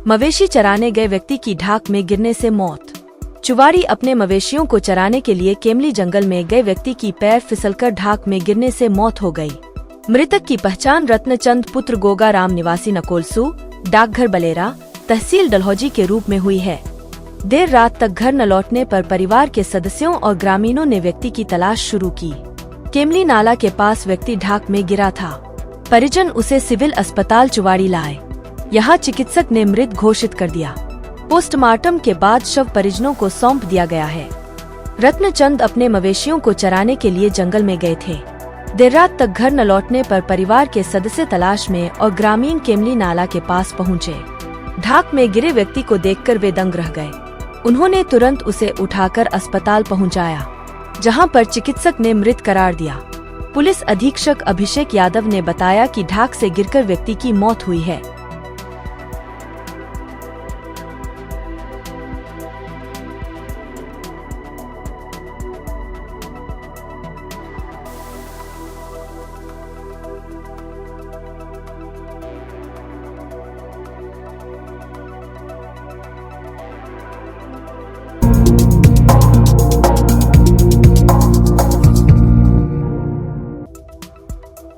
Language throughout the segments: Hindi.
मवेशी चराने गए व्यक्ति की ढाक में गिरने से मौत। चुवाड़ी अपने मवेशियों को चराने के लिए केमली जंगल में गए व्यक्ति की पैर फिसलकर ढाक में गिरने से मौत हो गई। मृतक की पहचान रत्नचंद पुत्र गोगाराम निवासी नकोलसू, डाकघर बलेरा, तहसील डलहौजी के रूप में हुई है। देर रात तक घर न लौटने पर परिवार के सदस्यों और ग्रामीणों ने व्यक्ति की तलाश शुरू की। केमली नाला के पास व्यक्ति ढाक में गिरा था। परिजन उसे सिविल अस्पताल चुवाड़ी लाए। यहाँ चिकित्सक ने मृत घोषित कर दिया। पोस्टमार्टम के बाद शव परिजनों को सौंप दिया गया है। रत्नचंद अपने मवेशियों को चराने के लिए जंगल में गए थे। देर रात तक घर न लौटने पर परिवार के सदस्य तलाश में और ग्रामीण केमली नाला के पास पहुँचे। ढाक में गिरे व्यक्ति को देखकर वे दंग रह गए। उन्होंने तुरंत उसे उठाकर अस्पताल पहुंचाया, जहां पर चिकित्सक ने मृत करार दिया। पुलिस अधीक्षक अभिषेक यादव ने बताया कि ढाक से गिरकर व्यक्ति की मौत हुई है।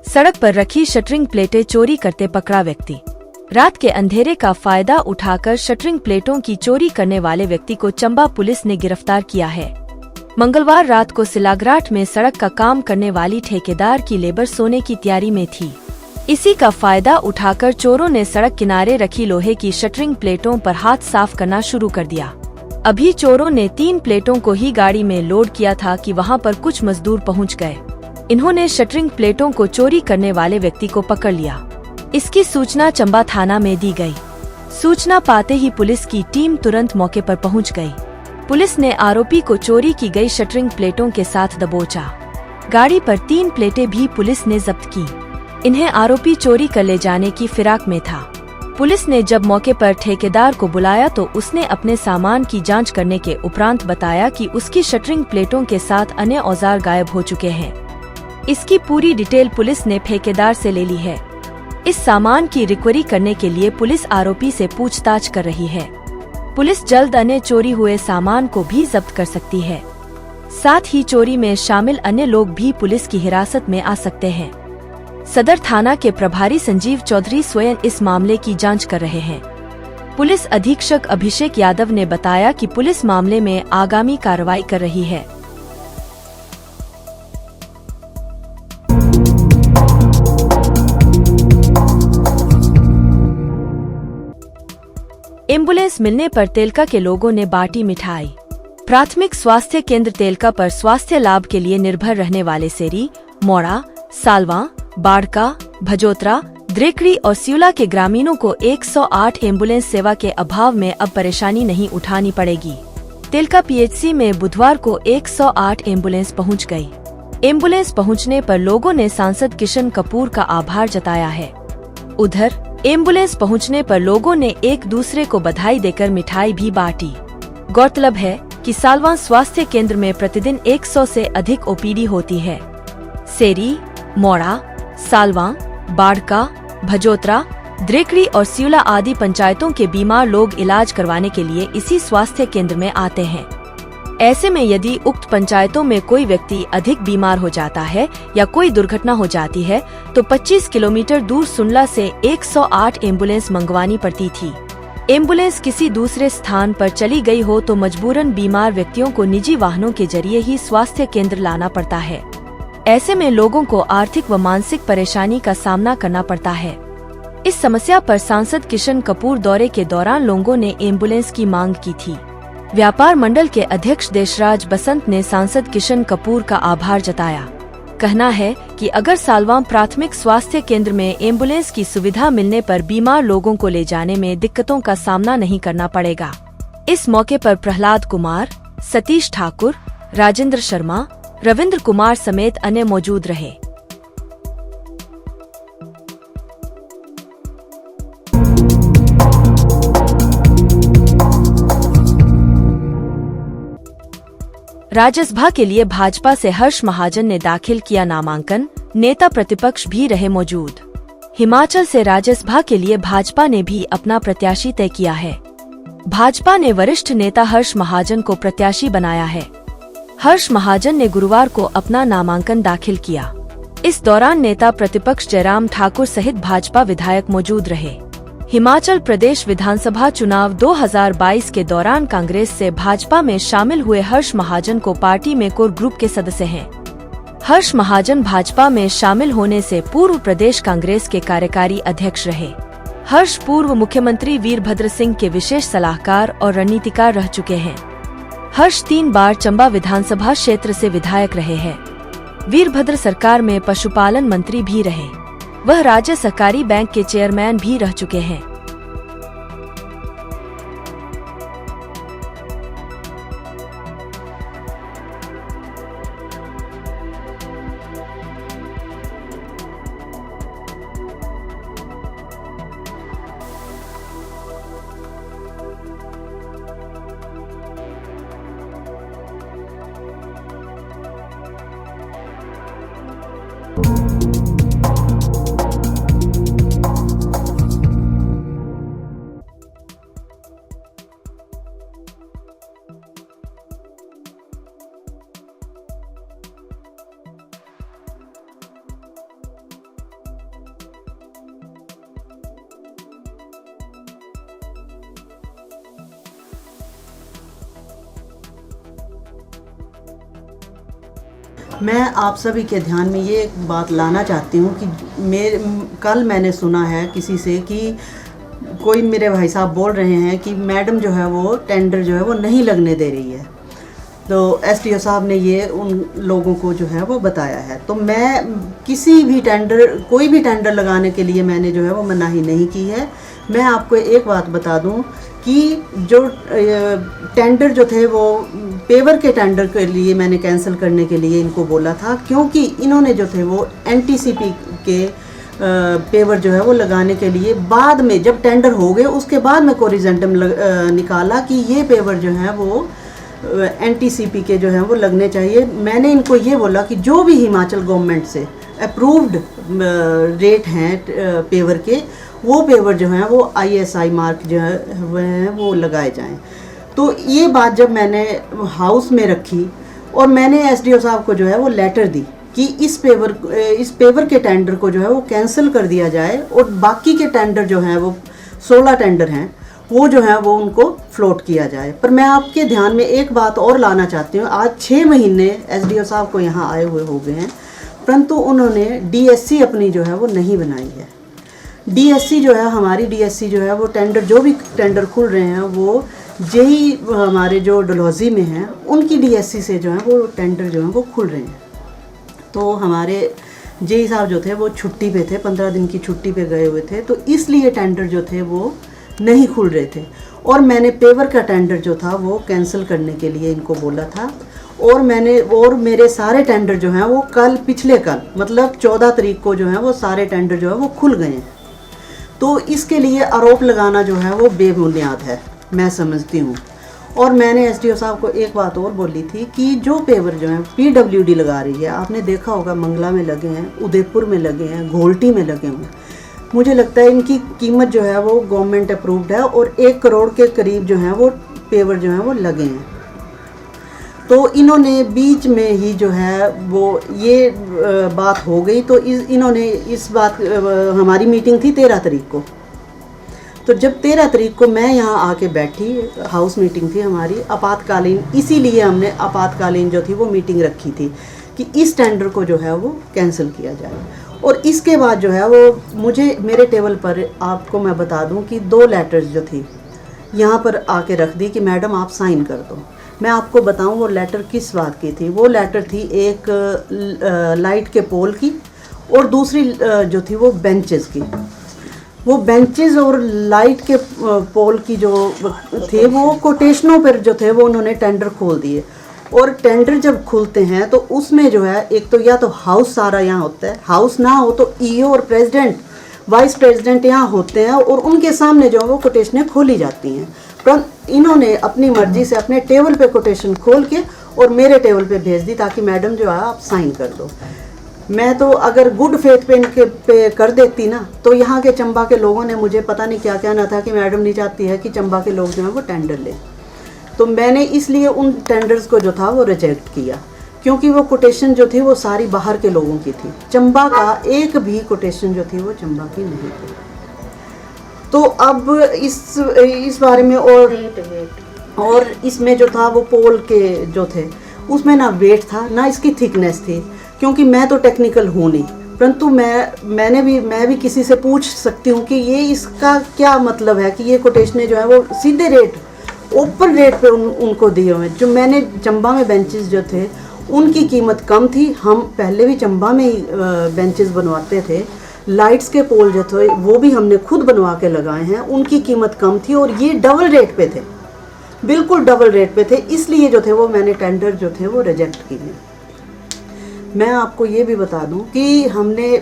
सड़क पर रखी शटरिंग प्लेटें चोरी करते पकड़ा व्यक्ति। रात के अंधेरे का फायदा उठाकर शटरिंग प्लेटों की चोरी करने वाले व्यक्ति को चंबा पुलिस ने गिरफ्तार किया है। मंगलवार रात को सिलाग्राट में सड़क का काम करने वाली ठेकेदार की लेबर सोने की तैयारी में थी। इसी का फायदा उठाकर चोरों ने सड़क किनारे रखी लोहे की शटरिंग प्लेटों पर हाथ साफ करना शुरू कर दिया। अभी चोरों ने 3 प्लेटों को ही गाड़ी में लोड किया था कि वहां पर कुछ मजदूर पहुंच गए। इन्होंने शटरिंग प्लेटों को चोरी करने वाले व्यक्ति को पकड़ लिया। इसकी सूचना चंबा थाना में दी गई। सूचना पाते ही पुलिस की टीम तुरंत मौके पर पहुंच गई। पुलिस ने आरोपी को चोरी की गई शटरिंग प्लेटों के साथ दबोचा। गाड़ी पर 3 प्लेटें भी पुलिस ने जब्त की। इन्हें आरोपी चोरी कर ले जाने की फिराक में था। पुलिस ने जब मौके पर ठेकेदार को बुलाया तो उसने अपने सामान की जांच करने के उपरांत बताया कि उसकी शटरिंग प्लेटों के साथ अन्य औजार गायब हो चुके हैं। इसकी पूरी डिटेल पुलिस ने ठेकेदार से ले ली है। इस सामान की रिकवरी करने के लिए पुलिस आरोपी से पूछताछ कर रही है। पुलिस जल्द अन्य चोरी हुए सामान को भी जब्त कर सकती है। साथ ही चोरी में शामिल अन्य लोग भी पुलिस की हिरासत में आ सकते हैं। सदर थाना के प्रभारी संजीव चौधरी स्वयं इस मामले की जांच कर रहे हैं। पुलिस अधीक्षक अभिषेक यादव ने बताया कि पुलिस मामले में आगामी कार्रवाई कर रही है। एम्बुलेंस मिलने पर तेलका के लोगों ने बांटी मिठाई। प्राथमिक स्वास्थ्य केंद्र तेलका पर स्वास्थ्य लाभ के लिए निर्भर रहने वाले सेरी, मोड़ा, सालवा, बाड़का, भजोतरा, द्रेकड़ी और सियुला के ग्रामीणों को 108 एम्बुलेंस सेवा के अभाव में अब परेशानी नहीं उठानी पड़ेगी। तेलका पीएचसी में बुधवार को 108 एम्बुलेंस पहुंच गई। एम्बुलेंस पहुंचने पर लोगों ने सांसद किशन कपूर का आभार जताया है। उधर एम्बुलेंस पहुंचने पर लोगों ने एक दूसरे को बधाई देकर मिठाई भी बांटी। गौरतलब है कि सालवा स्वास्थ्य केंद्र में प्रतिदिन 100 से अधिक ओपीडी होती है। सेरी, मोड़ा, सालवा, बाड़का, भजोतरा, द्रेकड़ी और सियुला आदि पंचायतों के बीमार लोग इलाज करवाने के लिए इसी स्वास्थ्य केंद्र में आते हैं। ऐसे में यदि उक्त पंचायतों में कोई व्यक्ति अधिक बीमार हो जाता है या कोई दुर्घटना हो जाती है तो 25 किलोमीटर दूर सुनला से 108 एम्बुलेंस मंगवानी पड़ती थी। एम्बुलेंस किसी दूसरे स्थान पर चली गई हो तो मजबूरन बीमार व्यक्तियों को निजी वाहनों के जरिए ही स्वास्थ्य केंद्र लाना पड़ता है। ऐसे में लोगों को आर्थिक व मानसिक परेशानी का सामना करना पड़ता है। इस समस्या पर सांसद किशन कपूर दौरे के दौरान लोगों ने एम्बुलेंस की मांग की थी। व्यापार मंडल के अध्यक्ष देशराज बसंत ने सांसद किशन कपूर का आभार जताया। कहना है कि अगर सालवा प्राथमिक स्वास्थ्य केंद्र में एम्बुलेंस की सुविधा मिलने पर बीमार लोगों को ले जाने में दिक्कतों का सामना नहीं करना पड़ेगा। इस मौके पर प्रहलाद कुमार, सतीश ठाकुर, राजेंद्र शर्मा, रविंद्र कुमार समेत अन्य मौजूद रहे। राज्यसभा के लिए भाजपा से हर्ष महाजन ने दाखिल किया नामांकन, नेता प्रतिपक्ष भी रहे मौजूद। हिमाचल से राज्यसभा के लिए भाजपा ने भी अपना प्रत्याशी तय किया है। भाजपा ने वरिष्ठ नेता हर्ष महाजन को प्रत्याशी बनाया है। हर्ष महाजन ने गुरुवार को अपना नामांकन दाखिल किया। इस दौरान नेता प्रतिपक्ष जयराम ठाकुर सहित भाजपा विधायक मौजूद रहे। हिमाचल प्रदेश विधानसभा चुनाव 2022 के दौरान कांग्रेस से भाजपा में शामिल हुए हर्ष महाजन को पार्टी में कोर ग्रुप के सदस्य हैं। हर्ष महाजन भाजपा में शामिल होने से पूर्व प्रदेश कांग्रेस के कार्यकारी अध्यक्ष रहे। हर्ष पूर्व मुख्यमंत्री वीरभद्र सिंह के विशेष सलाहकार और रणनीतिकार रह चुके हैं। हर्ष 3 बार चंबा विधानसभा क्षेत्र से विधायक रहे हैं। वीरभद्र सरकार में पशुपालन मंत्री भी रहे। वह राज्य सहकारी बैंक के चेयरमैन भी रह चुके हैं। मैं आप सभी के ध्यान में ये एक बात लाना चाहती हूँ कि कल मैंने सुना है किसी से कि कोई मेरे भाई साहब बोल रहे हैं कि मैडम जो है वो टेंडर जो है वो नहीं लगने दे रही है। तो एसडीओ साहब ने ये उन लोगों को जो है वो बताया है। तो मैं किसी भी कोई भी टेंडर लगाने के लिए मैंने जो है वो मनाही नहीं की है। मैं आपको एक बात बता दूं कि जो टेंडर जो थे वो पेवर के टेंडर के लिए मैंने कैंसिल करने के लिए इनको बोला था, क्योंकि इन्होंने जो थे वो एनटीसीपी के पेवर जो है वो लगाने के लिए बाद में जब टेंडर हो गए उसके बाद में कोरिजेंटम निकाला कि ये पेवर जो है वो एनटीसीपी के जो है वो लगने चाहिए। मैंने इनको ये बोला कि जो भी हिमाचल गवर्नमेंट से अप्रूव्ड रेट हैं पेवर के, वो पेवर जो हैं वो ISI मार्क जो है वो लगाए जाएं। तो ये बात जब मैंने हाउस में रखी और मैंने एसडीओ साहब को जो है वो लेटर दी कि इस पेवर के टेंडर को जो है वो कैंसिल कर दिया जाए और बाकी के टेंडर जो हैं वो 16 टेंडर हैं वो जो है वो उनको फ्लोट किया जाए। पर मैं आपके ध्यान में एक बात और लाना चाहती हूँ। आज 6 महीने एसडीओ साहब को यहाँ आए हुए हो गए हैं, परंतु उन्होंने DSC अपनी जो है वो नहीं बनाई है। DSC जो है हमारी DSC जो है वो टेंडर, जो भी टेंडर खुल रहे हैं वो जेई हमारे जो डलहौजी में हैं उनकी DSC से जो है वो टेंडर जो है वो खुल रहे हैं। तो हमारे जेई साहब जो थे वो छुट्टी पे थे, 15 दिन की छुट्टी पे गए हुए थे, तो इसलिए टेंडर जो थे वो नहीं खुल रहे थे। और मैंने पेवर का टेंडर जो था वो कैंसिल करने के लिए इनको बोला था। और मेरे सारे टेंडर जो हैं वो पिछले कल मतलब 14 तारीख को जो है वो सारे टेंडर जो है वो खुल गए हैं। तो इसके लिए आरोप लगाना जो है वो बेबुनियाद है, मैं समझती हूँ। और मैंने एसडीओ साहब को एक बात और बोली थी कि जो पेवर जो है PWD लगा रही है, आपने देखा होगा मंगला में लगे हैं, उदयपुर में लगे हैं, घोल्टी में लगे हुए हैं। मुझे लगता है इनकी कीमत जो है वो गवर्नमेंट अप्रूव्ड है और 1 करोड़ के करीब जो है वो पेवर जो है वो लगे हैं। तो इन्होंने बीच में ही जो है वो ये बात हो गई। तो इन्होंने इस बात हमारी मीटिंग थी 13 तारीख को। तो जब 13 तारीख को मैं यहाँ आके बैठी, हाउस मीटिंग थी हमारी आपातकालीन, इसीलिए हमने आपातकालीन जो थी वो मीटिंग रखी थी कि इस टेंडर को जो है वो कैंसिल किया जाए। और इसके बाद जो है वो मेरे टेबल पर आपको मैं बता दूं कि 2 लेटर्स जो थी यहाँ पर आके रख दी कि मैडम आप साइन कर दो। मैं आपको बताऊं वो लेटर किस बात की थी। वो लेटर थी एक लाइट के पोल की और दूसरी जो थी वो बेंचेस की। वो बेंचेस और लाइट के पोल की जो थे वो कोटेशनों पर जो थे वो उन्होंने टेंडर खोल दिए। और टेंडर जब खुलते हैं तो उसमें जो है एक तो या तो हाउस सारा यहाँ होता है, हाउस ना हो तो ईओ और प्रेसिडेंट वाइस प्रेसिडेंट यहाँ होते हैं और उनके सामने जो है वो कोटेशनें खोली जाती हैं। पर इन्होंने अपनी मर्जी से अपने टेबल पे कोटेशन खोल के और मेरे टेबल पे भेज दी ताकि मैडम जो है आप साइन कर दो। मैं तो अगर गुड फेथ पे कर देती ना, तो यहाँ के चंबा के लोगों ने मुझे पता नहीं क्या कहना था कि मैडम नहीं चाहती है कि चंबा के लोग जो हैं वो टेंडर लें। तो मैंने इसलिए उन टेंडर्स को जो था वो रिजेक्ट किया, क्योंकि वो कोटेशन जो थी वो सारी बाहर के लोगों की थी। चंबा का एक भी कोटेशन जो थी वो चंबा की नहीं थी। तो अब इस बारे में और इसमें जो था वो पोल के जो थे उसमें ना वेट था ना इसकी थिकनेस थी, क्योंकि मैं तो टेक्निकल हूँ नहीं, परंतु मैं भी किसी से पूछ सकती हूँ कि ये इसका क्या मतलब है कि ये कोटेशनें जो है वो सीधे रेट ओपन रेट पे उनको दिए हुए हैं। जो मैंने चंबा में बेंचेस जो थे उनकी कीमत कम थी, हम पहले भी चंबा में ही बेंचेस बनवाते थे। लाइट्स के पोल जो थे वो भी हमने खुद बनवा के लगाए हैं, उनकी कीमत कम थी और ये डबल रेट पे थे, बिल्कुल डबल रेट पे थे। इसलिए जो थे वो मैंने टेंडर जो थे वो रिजेक्ट किए। मैं आपको ये भी बता दूं कि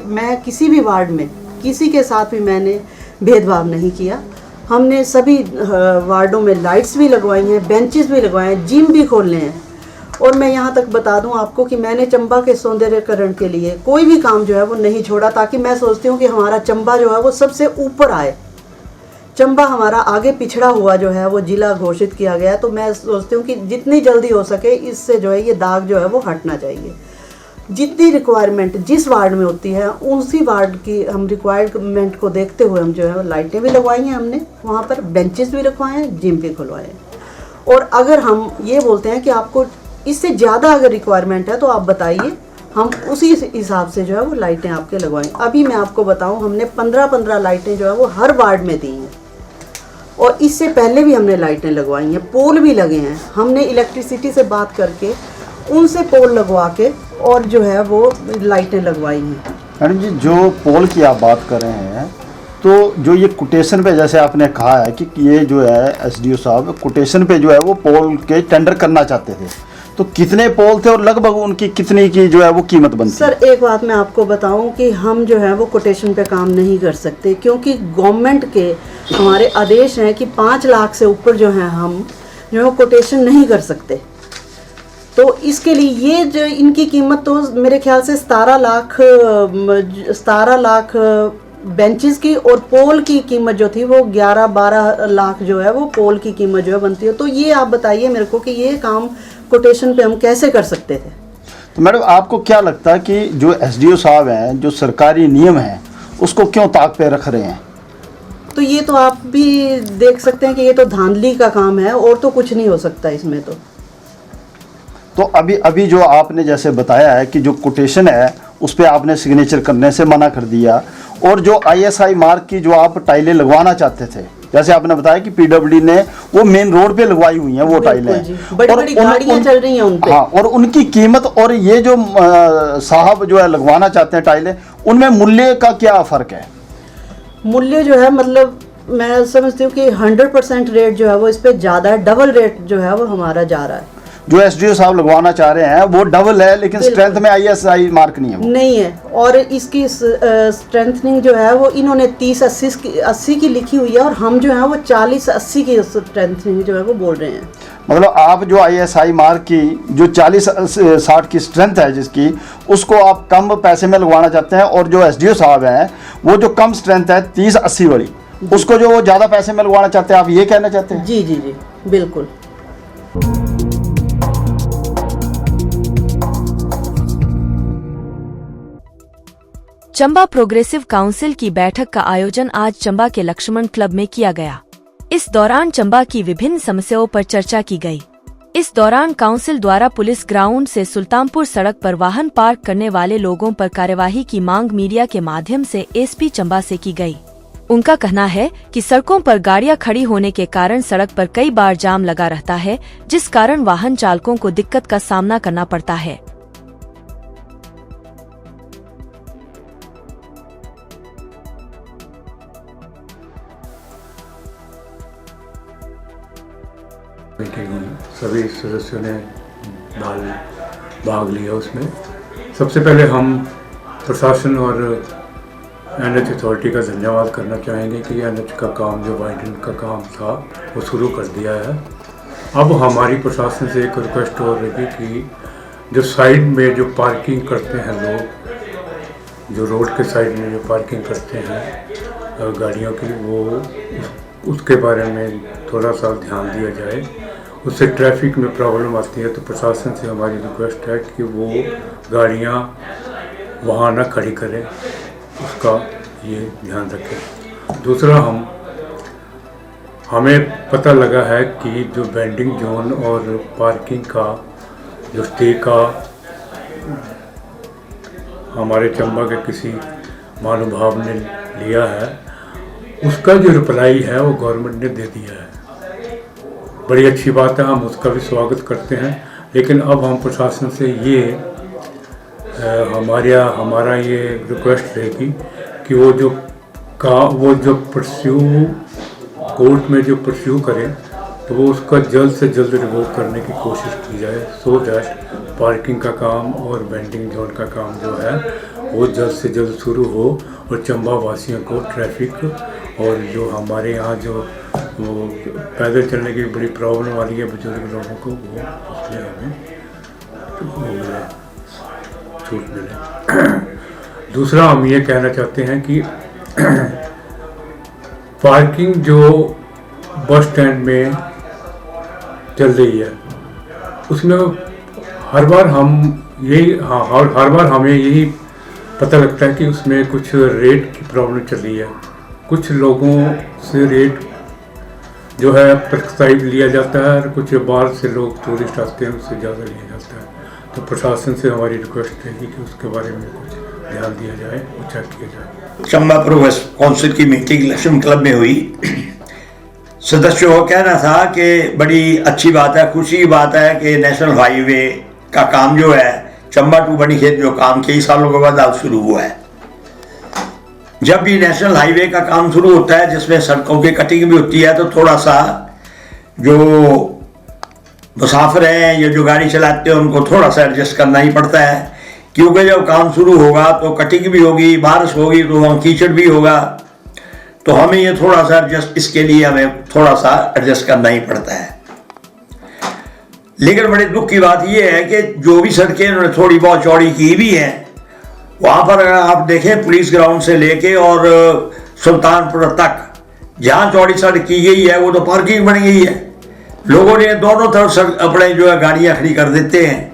मैं किसी भी वार्ड में किसी के साथ भी मैंने भेदभाव नहीं किया। हमने सभी वार्डों में लाइट्स भी लगवाई हैं, बेंचेस भी लगवाए हैं, जिम भी खोलने हैं। और मैं यहाँ तक बता दूं आपको कि मैंने चंबा के सौंदर्यकरण के लिए कोई भी काम जो है वो नहीं छोड़ा, ताकि मैं सोचती हूँ कि हमारा चंबा जो है वो सबसे ऊपर आए। चंबा हमारा आगे पिछड़ा हुआ जो है वो जिला घोषित किया गया है, तो मैं सोचती हूँ कि जितनी जल्दी हो सके इससे जो है ये दाग जो है वो हटना चाहिए। जितनी रिक्वायरमेंट जिस वार्ड में होती है उसी वार्ड की हम रिक्वायरमेंट को देखते हुए हम जो है लाइटें भी लगवाई हैं, हमने वहाँ पर बेंचेस भी रखवाए हैं, जिम भी खुलवाए हैं। और अगर हम ये बोलते हैं कि आपको इससे ज़्यादा अगर रिक्वायरमेंट है तो आप बताइए, हम उसी हिसाब से जो है वो लाइटें आपके लगवाएं। अभी मैं आपको बताऊं, हमने 15-15 लाइटें जो है वो हर वार्ड में दी हैं और इससे पहले भी हमने लाइटें लगवाई हैं, पोल भी लगे हैं। हमने इलेक्ट्रिसिटी से बात करके उनसे पोल लगवा के और जो है वो लाइटें लगवाई हैं। मैडम जी, जो पोल की आप बात कर रहे हैं, तो जो ये कोटेशन पे जैसे आपने कहा है कि ये जो है एसडीओ साहब कोटेशन पे जो है वो पोल के टेंडर करना चाहते थे, तो कितने पोल थे और लगभग उनकी कितनी की जो है वो कीमत बनती है? सर, एक बात मैं आपको बताऊं कि हम जो है वो कोटेशन पे काम नहीं कर सकते, क्योंकि गवर्नमेंट के हमारे आदेश हैं कि 5 लाख से ऊपर जो है हम जो है कोटेशन नहीं कर सकते। तो इसके लिए ये जो इनकी कीमत तो मेरे ख्याल से 17 लाख बेंचेस की और पोल की कीमत जो थी वो 11-12 लाख जो है वो पोल की कीमत जो है बनती है। तो ये आप बताइए मेरे को कि ये काम कोटेशन पे हम कैसे कर सकते थे? तो मैडम, आपको क्या लगता है कि जो एसडीओ साहब हैं, जो सरकारी नियम हैं, उसको क्यों ताक पे रख रहे हैं? तो ये तो आप भी देख सकते हैं कि ये तो धांधली का काम है और तो कुछ नहीं हो सकता इसमें। तो अभी जो आपने जैसे बताया है कि जो कोटेशन है उस पर आपने सिग्नेचर करने से मना कर दिया, और जो आईएसआई मार्क की जो आप टाइलें लगवाना चाहते थे, जैसे आपने बताया कि पीडब्ल्यूडी ने वो मेन रोड पे लगवाई हुई हैं वो टाइलें, बड़ी गाड़ियां चल रही हैं उन पे। हाँ, और उनकी कीमत और ये जो साहब जो है लगवाना चाहते हैं टाइलें, उनमें मूल्य का क्या फ़र्क है? मूल्य जो है मतलब मैं समझती हूँ कि 100% रेट जो है वो इस पर ज़्यादा है, डबल रेट जो है वो हमारा जा रहा है। जो एसडीओ साहब लगवाना चाह रहे हैं वो डबल है, लेकिन स्ट्रेंथ में आईएसआई मार्क नहीं है वो। नहीं है, और इसकी स्ट्रेंथनिंग जो है वो इन्होंने 30-80 की लिखी हुई है और हम जो है वो 40-80 की स्ट्रेंथनिंग जो है वो बोल रहे हैं। मतलब आप जो आईएसआई मार्क की जो 40-60 की स्ट्रेंथ है जिसकी, उसको आप कम पैसे में लगवाना चाहते हैं, और जो एसडीओ साहब हैं वो जो कम स्ट्रेंथ है 30-80 वाली, उसको जो वो ज़्यादा पैसे में लगवाना चाहते हैं, आप ये कहना चाहते हैं? जी जी जी बिल्कुल। चंबा प्रोग्रेसिव काउंसिल की बैठक का आयोजन आज चंबा के लक्ष्मण क्लब में किया गया। इस दौरान चंबा की विभिन्न समस्याओं पर चर्चा की गई। इस दौरान काउंसिल द्वारा पुलिस ग्राउंड से सुल्तानपुर सड़क पर वाहन पार्क करने वाले लोगों पर कार्यवाही की मांग मीडिया के माध्यम से एसपी चंबा से की गई। उनका कहना है कि सड़कों पर गाड़ियां खड़ी होने के कारण सड़क पर कई बार जाम लगा रहता है, जिस कारण वाहन चालकों को दिक्कत का सामना करना पड़ता है। मीटिंग हुई, सभी सदस्यों ने भाग लिया उसमें। सबसे पहले हम प्रशासन और एनएच अथॉरिटी का धन्यवाद करना चाहेंगे कि एनएच का काम जो वाइडन का काम था वो शुरू कर दिया है। अब हमारी प्रशासन से एक रिक्वेस्ट हो रही कि जो साइड में जो पार्किंग करते हैं लोग, जो रोड के साइड में जो पार्किंग करते हैं गाड़ियों की, वो उसके बारे में थोड़ा सा ध्यान दिया जाए। उससे ट्रैफिक में प्रॉब्लम आती है, तो प्रशासन से हमारी रिक्वेस्ट है कि वो गाड़ियाँ वहाँ ना खड़ी करें, उसका ये ध्यान रखें। दूसरा, हमें पता लगा है कि जो बेंडिंग जोन और पार्किंग का जो स्टे का हमारे चंबा के किसी महानुभाव ने लिया है, उसका जो रिप्लाई है वो गवर्नमेंट ने दे दिया है। बड़ी अच्छी बात है, हम उसका भी स्वागत करते हैं। लेकिन अब हम प्रशासन से ये हमारा ये रिक्वेस्ट रहेगी कि वो जो परस्यू कोर्ट में जो परस्यू करें, तो वो उसका जल्द से जल्द रिवोक करने की कोशिश की जाए, सो दैट पार्किंग का काम और बेंडिंग जोन का काम जो है वो जल्द से जल्द शुरू हो और चंबा वासियों को ट्रैफिक और जो हमारे यहाँ जो वो पैदल चलने की बड़ी प्रॉब्लम आ रही है बुजुर्ग लोगों को, वो उसमें हमें छूट मिले। दूसरा, हम ये कहना चाहते हैं कि पार्किंग जो बस स्टैंड में चल रही है, उसमें हर बार हमें यही पता लगता है कि उसमें कुछ रेट की प्रॉब्लम चल रही है। कुछ लोगों से रेट जो है प्रिस्क्राइब लिया जाता है और कुछ बाहर से लोग टूरिस्ट आते हैं उससे ज़्यादा लिया जाता है। तो प्रशासन से हमारी रिक्वेस्ट है कि उसके बारे में कुछ ध्यान दिया जाए, कुछ चेक किया जाए। चंबा प्रोग्रेस काउंसिल की मीटिंग लक्ष्मण क्लब में हुई। सदस्यों को कहना था कि बड़ी अच्छी बात है, खुशी की बात है कि नेशनल हाईवे का काम जो है चंबा टू बनीखेत जो काम कई सालों के बाद आज शुरू हुआ है। जब भी नेशनल हाईवे का काम शुरू होता है जिसमें सड़कों की कटिंग भी होती है, तो थोड़ा सा जो मुसाफिर हैं या जो गाड़ी चलाते हैं उनको थोड़ा सा एडजस्ट करना ही पड़ता है, क्योंकि जब काम शुरू होगा तो कटिंग भी होगी, बारिश होगी तो वहाँ कीचड़ भी होगा, तो हमें ये थोड़ा सा एडजस्ट, इसके लिए हमें थोड़ा सा एडजस्ट करना ही पड़ता है। लेकिन बड़े दुख की बात यह है कि जो भी सड़कें उन्होंने थोड़ी बहुत चौड़ी की भी हैं, वहाँ पर अगर आप देखें पुलिस ग्राउंड से लेके और सुल्तानपुर तक जहाँ चौड़ी सड़क की गई है वो तो पार्किंग बन गई है। लोगों ने दोनों तरफ अपने जो है गाड़ियाँ खड़ी कर देते हैं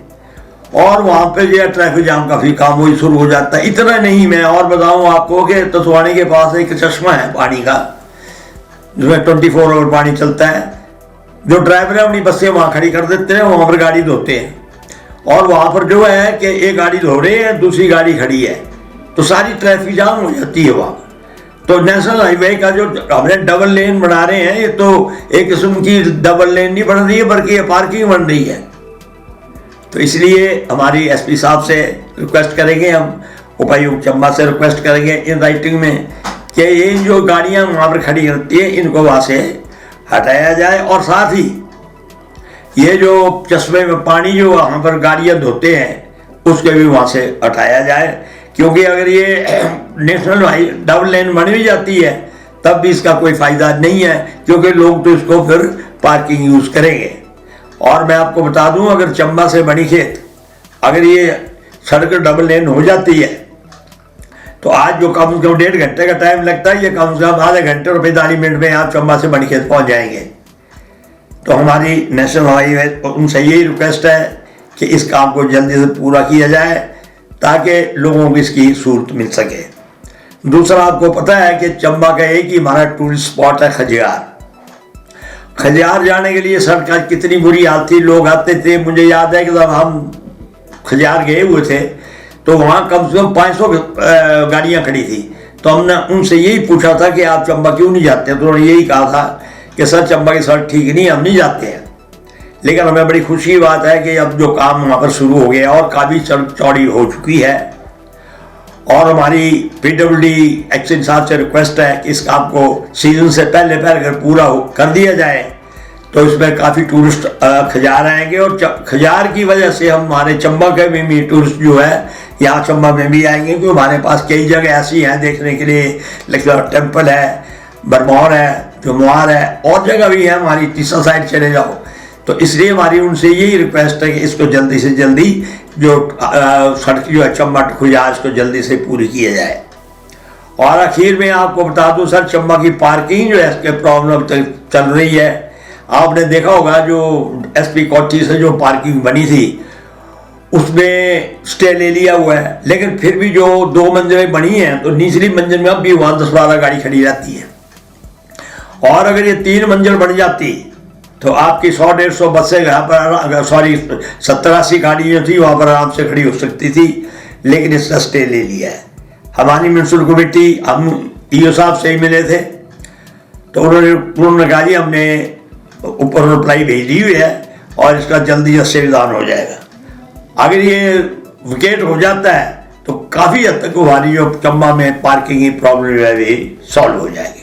और वहाँ पे जो है ट्रैफिक जाम का भी काम वही शुरू हो जाता है। इतना नहीं, मैं और बताऊँ आपको कि तसवानी के पास एक चश्मा है पानी का जिसमें 24 आवर पानी चलता है। जो ड्राइवर है अपनी बसें वहाँ खड़ी कर देते हैं, वहाँ पर गाड़ी धोते हैं और वहाँ पर जो है कि एक गाड़ी धो रहे हैं, दूसरी गाड़ी खड़ी है, तो सारी ट्रैफिक जाम हो जाती है वहाँ। तो नेशनल हाईवे का जो हमने डबल लेन बना रहे हैं, ये तो एक किस्म की डबल लेन नहीं बन रही है बल्कि ये पार्किंग बन रही है। तो इसलिए हमारी एसपी साहब से रिक्वेस्ट करेंगे, हम उपायुक्त चंबा से रिक्वेस्ट करेंगे इन राइटिंग में कि ये जो गाड़ियाँ वहाँ पर खड़ी रहती है इनको वहाँ से हटाया जाए और साथ ही ये जो चश्मे में पानी जो वहाँ पर गाड़ियाँ धोते हैं उसके भी वहाँ से हटाया जाए, क्योंकि अगर ये नेशनल डबल लेन बन भी जाती है तब भी इसका कोई फ़ायदा नहीं है, क्योंकि लोग तो इसको फिर पार्किंग यूज़ करेंगे। और मैं आपको बता दूं, अगर चंबा से बनीखेत अगर ये सड़क डबल लेन हो जाती है तो आज जो कम से कम 1.5 घंटे का टाइम लगता है, ये कम से कम आधे घंटे और 45 मिनट में आप चंबा से बनीखेत पहुंच जाएंगे। तो हमारी नेशनल हाईवे उनसे यही रिक्वेस्ट है कि इस काम को जल्दी से पूरा किया जाए ताकि लोगों को इसकी सहूलत मिल सके। दूसरा, आपको पता है कि चंबा का एक ही हमारा टूरिस्ट स्पॉट है खजियार। खजियार जाने के लिए सड़क का कितनी बुरी हालत थी, लोग आते थे। मुझे याद है कि जब हम खजियार गए हुए थे तो वहाँ कम से कम 500 गाड़ियाँ खड़ी थी। तो हमने उनसे यही पूछा था कि आप चंबा क्यों नहीं जाते, तो उन्होंने यही कहा था कि सर चंबा की सड़क ठीक नहीं, हम नहीं जाते हैं। लेकिन हमें बड़ी खुशी की बात है कि अब जो काम वहाँ पर शुरू हो गया और काफ़ी सड़क चौड़ी हो चुकी है और हमारी PWD एक्शन साहब से रिक्वेस्ट है कि इस काम को सीजन से पहले अगर पूरा कर दिया जाए तो इसमें काफ़ी टूरिस्ट खजियार आएंगे और खजियार की वजह से हम हमारे चंबा के भी टूरिस्ट जो है यहाँ चंबा में भी आएंगे, क्योंकि हमारे पास कई जगह ऐसी हैं देखने के लिए। लक्ष्मण टेम्पल है, बरमौर है, जमुआर है और जगह भी है, हमारी तीसरा साइड चले जाओ तो इसलिए हमारी उनसे यही रिक्वेस्ट है कि इसको जल्दी से जल्दी जो सड़क जो है चम्बा खुजा इसको जल्दी से पूरी किया जाए। और आखिर में आपको बता दूं सर, चम्बा की पार्किंग जो है इसके प्रॉब्लम चल रही है। आपने देखा होगा जो एसपी कोठी से जो पार्किंग बनी थी उसमें स्टे ले लिया हुआ है, लेकिन फिर भी जो 2 मंजिलें बनी हैं तो निचली मंजिल में अब भी वहाँ 10-12 गाड़ी खड़ी रहती है। और अगर ये 3 मंजिल बन जाती तो आपकी 100-150 बसें यहाँ पर 70-80 गाड़ी जो थी वहाँ पर आराम से खड़ी हो सकती थी, लेकिन इसका स्टे ले लिया है। हमारी म्यूनसिपल कमेटी हम ईओ साहब से ही मिले थे तो उन्होंने कहा जी हमने ऊपर रिप्लाई भेज दी हुई है और इसका जल्दी से विधान हो जाएगा। अगर ये विकेट हो जाता है तो काफ़ी हद तक हमारी जो चम्बा में पार्किंग की प्रॉब्लम है भी सॉल्व हो जाएगी।